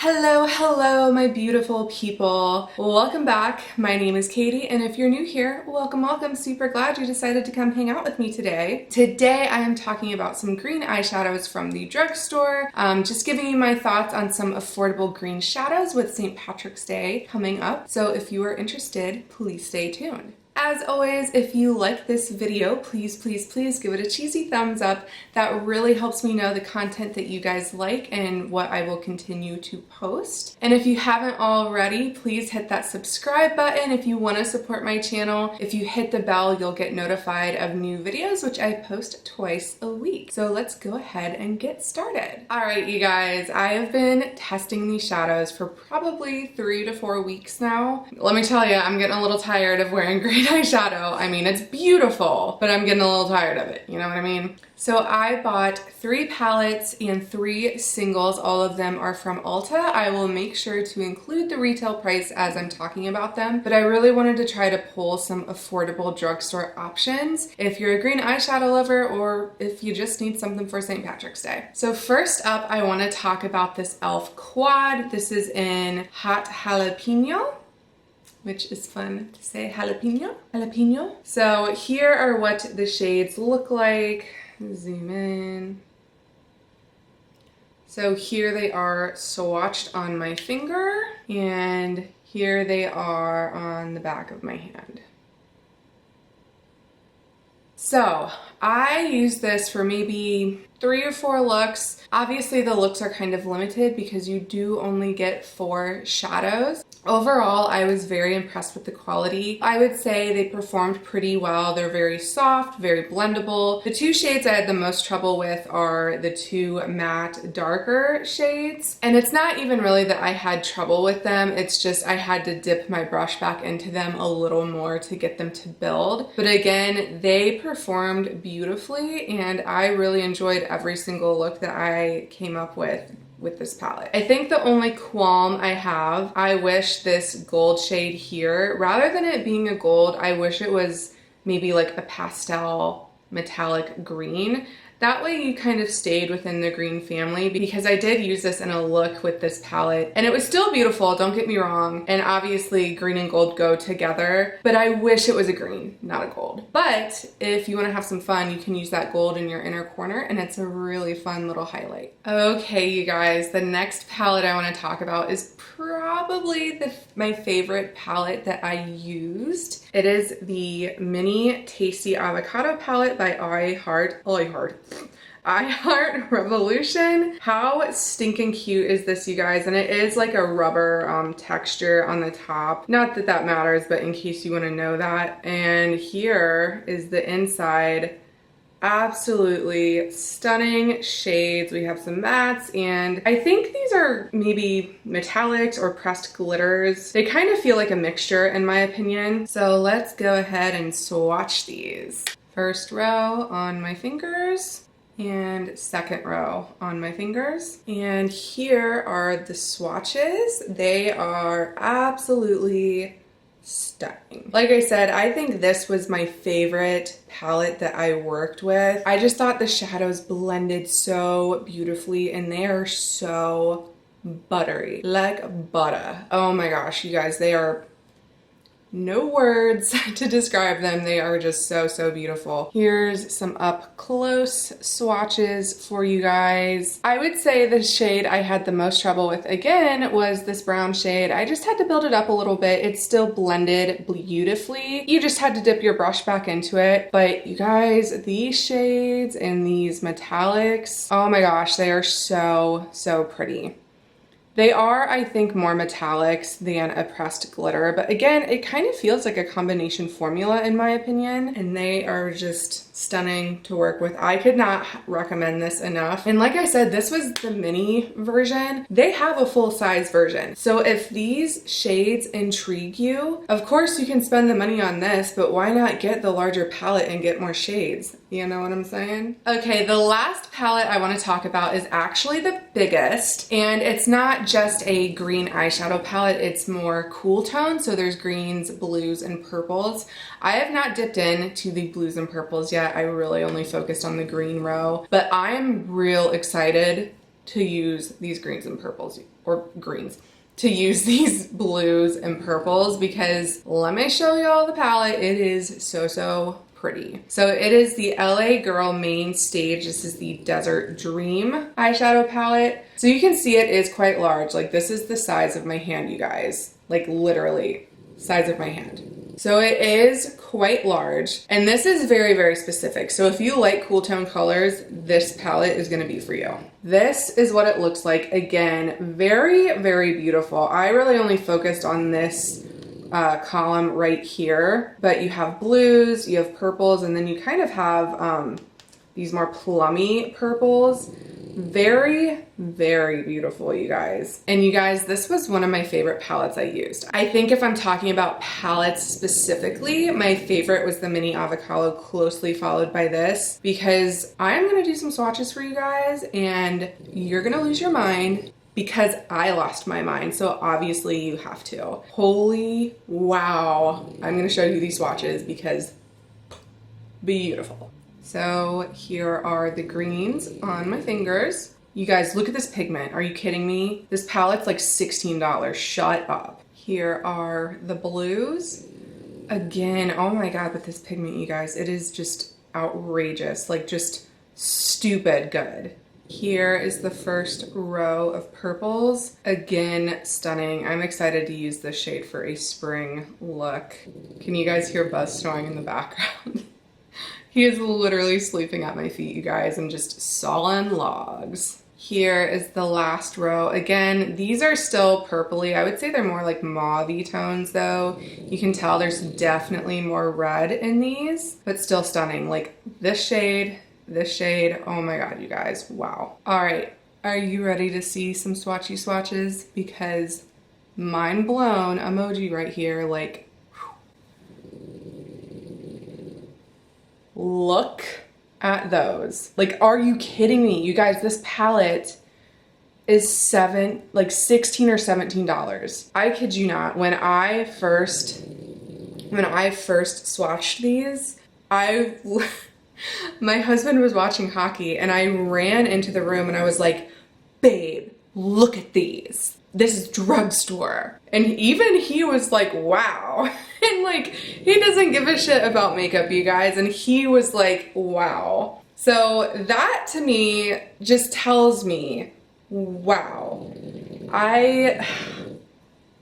Hello, hello, my beautiful people. Welcome back. My name is Katie, and if you're new here, welcome, welcome. Super glad you decided to come hang out with me today. Today, I am talking about some green eyeshadows from the drugstore. Just giving you my thoughts on some affordable green shadows with St. Patrick's Day coming up. So if you are interested, please stay tuned. As always, if you like this video, please give it a cheesy thumbs up. That really helps me know the content that you guys like and what I will continue to post. And if you haven't already, please hit that subscribe button if you want to support my channel. If you hit the bell, you'll get notified of new videos, which I post twice a week. So let's go ahead and get started. All right, you guys, I have been testing these shadows for probably 3 to 4 weeks now. Let me tell you, I'm getting a little tired of wearing green eyeshadow. I mean, it's beautiful, but I'm getting a little tired of it. You know what I mean? So I bought 3 palettes and 3 singles. All of them are from Ulta. I will make sure to include the retail price as I'm talking about them, but I really wanted to try to pull some affordable drugstore options if you're a green eyeshadow lover or if you just need something for St. Patrick's Day. So first up, I want to talk about this e.l.f. quad. This is in Hot Jalapeno, which is fun to say, jalapeno. So here are what the shades look like. Zoom in. So here they are swatched on my finger, and here they are on the back of my hand. So I use this for maybe 3 or 4 looks. Obviously the looks are kind of limited because you do only get 4 shadows. Overall, I was very impressed with the quality. I would say they performed pretty well. They're very soft, very blendable. The 2 shades I had the most trouble with are the 2 matte darker shades. And it's not even really that I had trouble with them. It's just I had to dip my brush back into them a little more to get them to build. But again, they performed beautifully, and I really enjoyed every single look that I came up with this palette. I think the only qualm I have, I wish this gold shade here, rather than it being a gold, I wish it was maybe like a pastel metallic green. That way you kind of stayed within the green family, because I did use this in a look with this palette and it was still beautiful, don't get me wrong. And obviously green and gold go together, but I wish it was a green, not a gold. But if you want to have some fun, you can use that gold in your inner corner and it's a really fun little highlight. Okay, you guys, the next palette I want to talk about is probably my favorite palette that I used. It is the Mini Tasty Avocado palette by Heart Revolution. How stinking cute is this, you guys? And it is like a rubber texture on the top. Not that that matters, but in case you want to know that. And here is the inside. Absolutely stunning shades. We have some mattes, and I think these are maybe metallics or pressed glitters. They kind of feel like a mixture in my opinion. So let's go ahead and swatch these. First row on my fingers and second row on my fingers. And here are the swatches. They are absolutely stunning. Like I said, I think this was my favorite palette that I worked with. I just thought the shadows blended so beautifully and they are so buttery, like butter. Oh my gosh, you guys, they are no words to describe them. They are just so beautiful. Here's some up close swatches for you guys. I would say the shade I had the most trouble with again was this brown shade. I just had to build it up a little bit. It still blended beautifully. You just had to dip your brush back into it. But you guys, these shades and these metallics, oh my gosh, they are so pretty. They are, I think, more metallics than a pressed glitter, but again, it kind of feels like a combination formula in my opinion, and they are just stunning to work with. I could not recommend this enough. And like I said, this was the mini version. They have a full-size version. So if these shades intrigue you, of course you can spend the money on this, but why not get the larger palette and get more shades? You know what I'm saying? Okay, the last palette I want to talk about is actually the biggest, and it's not just a green eyeshadow palette, it's more cool tone. So there's greens, blues, and purples. I have not dipped into the blues and purples yet. I really only focused on the green row, but I'm real excited to use these greens and purples. or greens, to use these blues and purples, because let me show y'all the palette. It is so pretty. So it is the LA Girl Main Stage. This is the Desert Dream eyeshadow palette. So you can see it is quite large. Like, this is the size of my hand, you guys. Like, literally size of my hand. So it is quite large, and this is very specific. So if you like cool tone colors, this palette is gonna be for you. This is what it looks like. Again, very beautiful. I really only focused on this column right here, but you have blues, you have purples, and then you kind of have these more plummy purples. Very beautiful, you guys. And you guys, this was one of my favorite palettes I used. I think if I'm talking about palettes specifically, my favorite was the Mini Avocado, closely followed by this, because I'm gonna do some swatches for you guys and you're gonna lose your mind, because I lost my mind. So obviously you have to. Holy wow. I'm gonna show you these swatches because beautiful. So here are the greens on my fingers. You guys, look at this pigment. Are you kidding me? This palette's like $16. Shut up. Here are the blues. Again, oh my God, with this pigment, you guys, it is just outrageous. Like, just stupid good. Here is the first row of purples. Again, stunning. I'm excited to use this shade for a spring look. Can you guys hear Buzz snoring in the background? He is literally sleeping at my feet, you guys, and just sawing logs. Here is the last row. Again, these are still purpley. I would say they're more like mauve-y tones though. You can tell there's definitely more red in these, but still stunning. Like this shade, oh my God, you guys, wow. All right, are you ready to see some swatchy swatches? Because mind blown emoji right here, like, look at those. Like, are you kidding me? You guys, this palette is $16 or $17. I kid you not. When I first swatched these, my husband was watching hockey and I ran into the room and I was like, babe, look at these. This is drugstore. And even he was like, wow. And like, he doesn't give a shit about makeup, you guys. And he was like, wow. So that to me just tells me, wow. I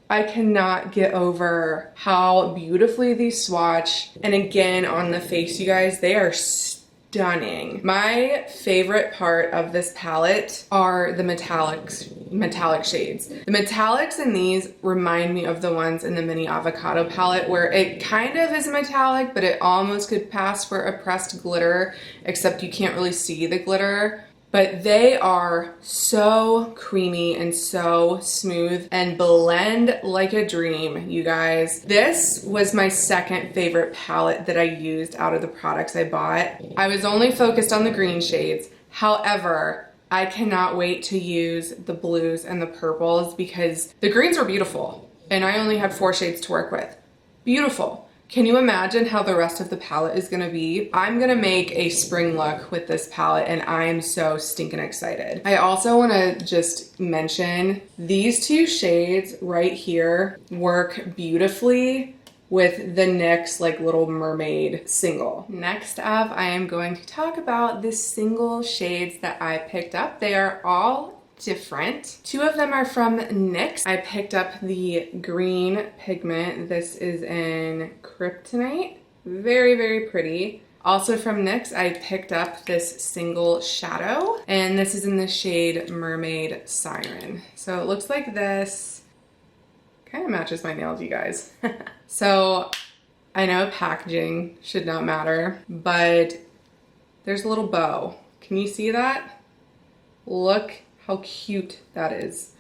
cannot get over how beautifully these swatch. And again, on the face, you guys, they are stunning. My favorite part of this palette are the metallic shades. The metallics in these remind me of the ones in the Mini Avocado palette, where it kind of is metallic, but it almost could pass for a pressed glitter, except you can't really see the glitter. But they are so creamy and so smooth and blend like a dream, you guys. This was my second favorite palette that I used out of the products I bought. I was only focused on the green shades. However, I cannot wait to use the blues and the purples because the greens are beautiful and I only had 4 shades to work with. Beautiful. Can you imagine how the rest of the palette is gonna be? I'm gonna make a spring look with this palette and I am so stinking excited. I also wanna just mention these 2 shades right here work beautifully with the NYX like Little Mermaid single. Next up, I am going to talk about the single shades that I picked up. They are all different. 2 of them are from NYX. I picked up the green pigment. This is in Kryptonite. Very pretty. Also from NYX, I picked up this single shadow, and this is in the shade Mermaid Siren. So it looks like this. Kind of matches my nails, you guys. So I know packaging should not matter, but there's a little bow. Can you see that? Look how cute that is.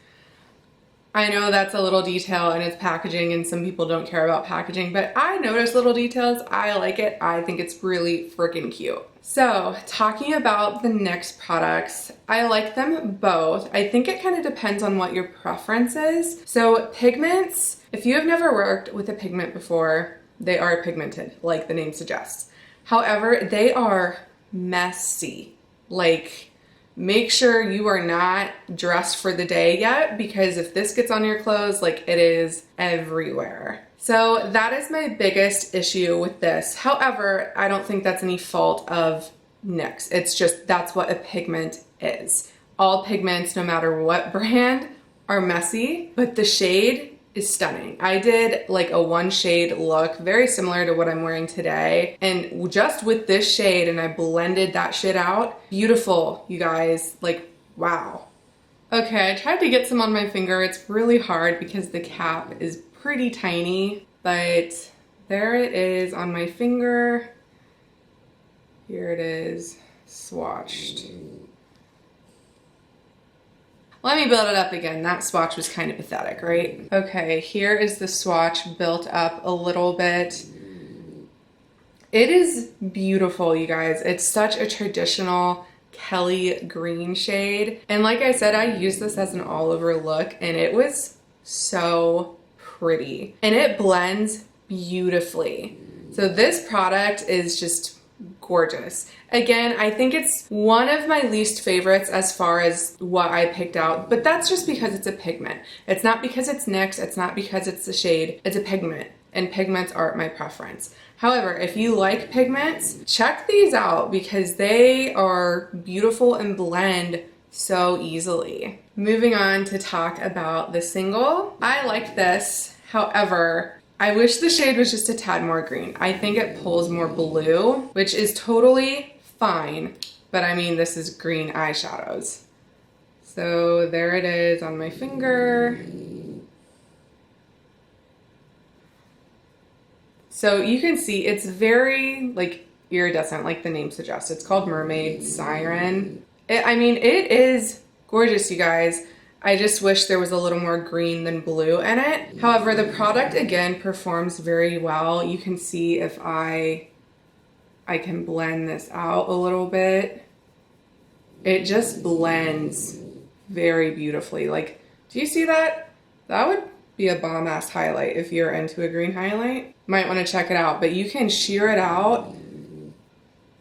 I know that's a little detail and it's packaging and some people don't care about packaging, but I notice little details. I like it. I think it's really freaking cute. So talking about the NYX products, I like them both. I think it kind of depends on what your preference is. So pigments, if you have never worked with a pigment before, they are pigmented, like the name suggests. However, they are messy. Like, make sure you are not dressed for the day yet, because if this gets on your clothes, like, it is everywhere. So that is my biggest issue with this. However, I don't think that's any fault of NYX. It's just, that's what a pigment is. All pigments, no matter what brand, are messy, but the shade is stunning. I did like a one shade look, very similar to what I'm wearing today. And just with this shade, and I blended that shit out, beautiful, you guys, like, wow. Okay, I tried to get some on my finger. It's really hard because the cap is pretty tiny, but there it is on my finger. Here it is, swatched. Let me build it up again. That swatch was kind of pathetic, right? Okay, here is the swatch built up a little bit. It is beautiful, you guys. It's such a traditional Kelly green shade. And like I said, I used this as an all over look and it was so pretty. And it blends beautifully. So this product is just gorgeous. Again, I think it's one of my least favorites as far as what I picked out, but that's just because it's a pigment. It's not because it's NYX, it's not because it's the shade, it's a pigment, and pigments aren't my preference. However, if you like pigments, check these out because they are beautiful and blend so easily. Moving on to talk about the single. I like this, however, I wish the shade was just a tad more green. I think it pulls more blue, which is totally fine, but I mean, this is green eyeshadows. So there it is on my finger. So you can see it's very like iridescent, like the name suggests. It's called Mermaid Siren. I mean, it is gorgeous, you guys. I just wish there was a little more green than blue in it. However, the product again performs very well. You can see if I can blend this out a little bit. It just blends very beautifully. Like, do you see that? That would be a bomb ass highlight if you're into a green highlight. Might want to check it out, but you can sheer it out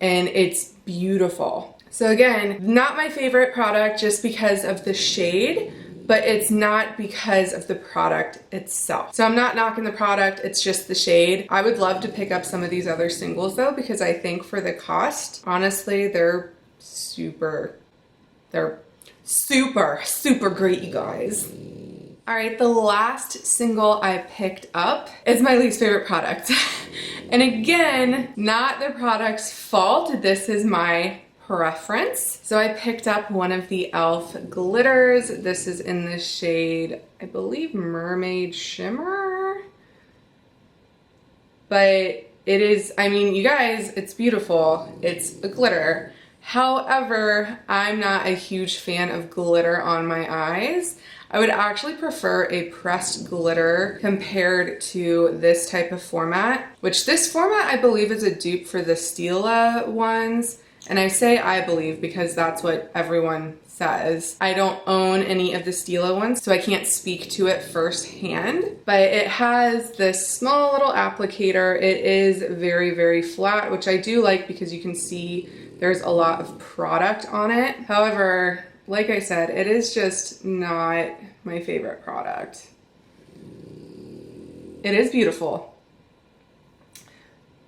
and it's beautiful. So again, not my favorite product just because of the shade, but it's not because of the product itself. So I'm not knocking the product, it's just the shade. I would love to pick up some of these other singles though, because I think for the cost, honestly, they're super great, you guys. All right, the last single I picked up is my least favorite product. And again, not the product's fault. This is my preference. So I picked up one of the e.l.f. glitters. This is in the shade, I believe, Mermaid Shimmer. But it is, I mean, you guys, it's beautiful. It's a glitter. However, I'm not a huge fan of glitter on my eyes. I would actually prefer a pressed glitter compared to this type of format, which this format I believe is a dupe for the Stila ones. And I say I believe because that's what everyone says. I don't own any of the Stila ones, so I can't speak to it firsthand, but it has this small little applicator. It is very, very flat, which I do like because you can see there's a lot of product on it. However, like I said, it is just not my favorite product. It is beautiful.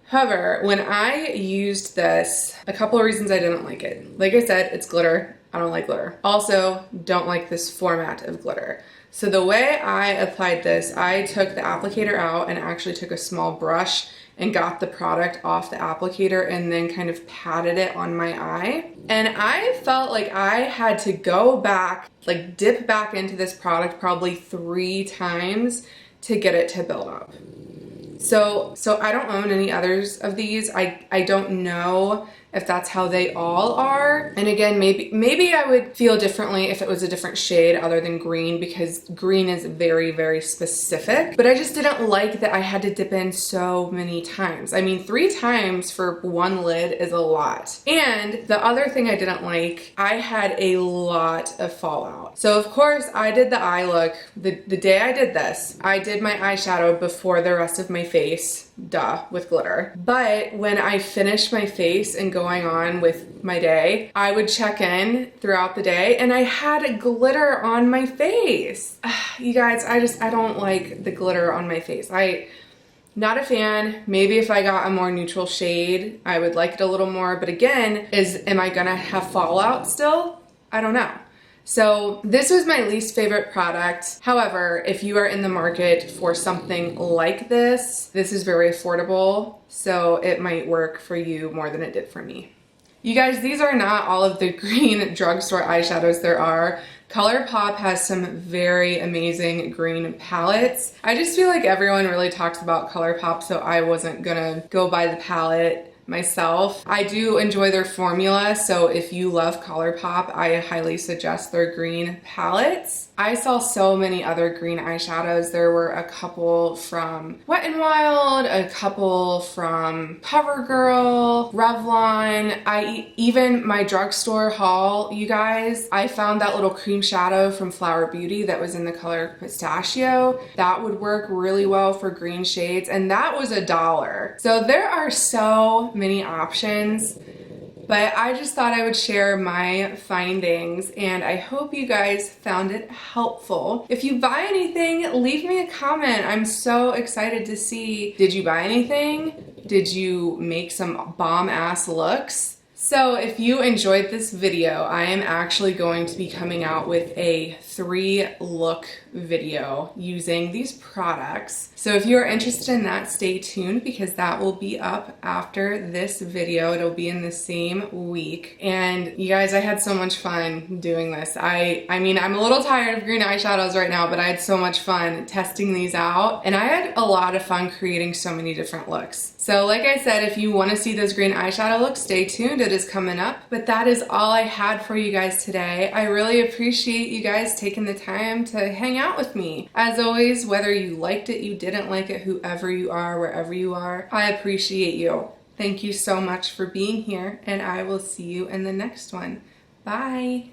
However, when I used this, a couple of reasons I didn't like it. Like I said, it's glitter. I don't like glitter. Also, don't like this format of glitter. So the way I applied this, I took the applicator out and actually took a small brush and got the product off the applicator and then kind of patted it on my eye. And I felt like I had to go back, like dip back into this product probably 3 times to get it to build up. So I don't own any others of these. I don't know if that's how they all are. And again, maybe I would feel differently if it was a different shade other than green, because green is very, very specific. But I just didn't like that I had to dip in so many times. I mean, 3 times for one lid is a lot. And the other thing I didn't like, I had a lot of fallout. So of course I did the eye look. The day I did this, I did my eyeshadow before the rest of my face, duh, with glitter. But when I finished my face and going on with my day, I would check in throughout the day and I had glitter on my face. You guys, I don't like the glitter on my face. Not a fan. Maybe if I got a more neutral shade, I would like it a little more. But again, am I gonna have fallout still? I don't know. So this was my least favorite product. However, if you are in the market for something like this is very affordable. So it might work for you more than it did for me. You guys, these are not all of the green drugstore eyeshadows there are. ColourPop has some very amazing green palettes. I just feel like everyone really talks about ColourPop, so I wasn't gonna go buy the palette myself. I do enjoy their formula, so if you love ColourPop, I highly suggest their green palettes. I saw so many other green eyeshadows. There were a couple from Wet n Wild, a couple from CoverGirl, Revlon. Even my drugstore haul, you guys, I found that little cream shadow from Flower Beauty that was in the color Pistachio. That would work really well for green shades, and that was $1. So there are so many options. But I just thought I would share my findings, and I hope you guys found it helpful. If you buy anything, leave me a comment. I'm so excited to see, did you buy anything? Did you make some bomb-ass looks? So if you enjoyed this video, I am actually going to be coming out with a 3-look video using these products. So if you are interested in that, stay tuned because that will be up after this video. It'll be in the same week. And you guys, I had so much fun doing this. I mean, I'm a little tired of green eyeshadows right now, but I had so much fun testing these out. And I had a lot of fun creating so many different looks. So like I said, if you want to see those green eyeshadow looks, stay tuned. It is coming up. But that is all I had for you guys today. I really appreciate you guys taking the time to hang out with me. As always, whether you liked it, you didn't like it, whoever you are, wherever you are, I appreciate you. Thank you so much for being here, and I will see you in the next one. Bye.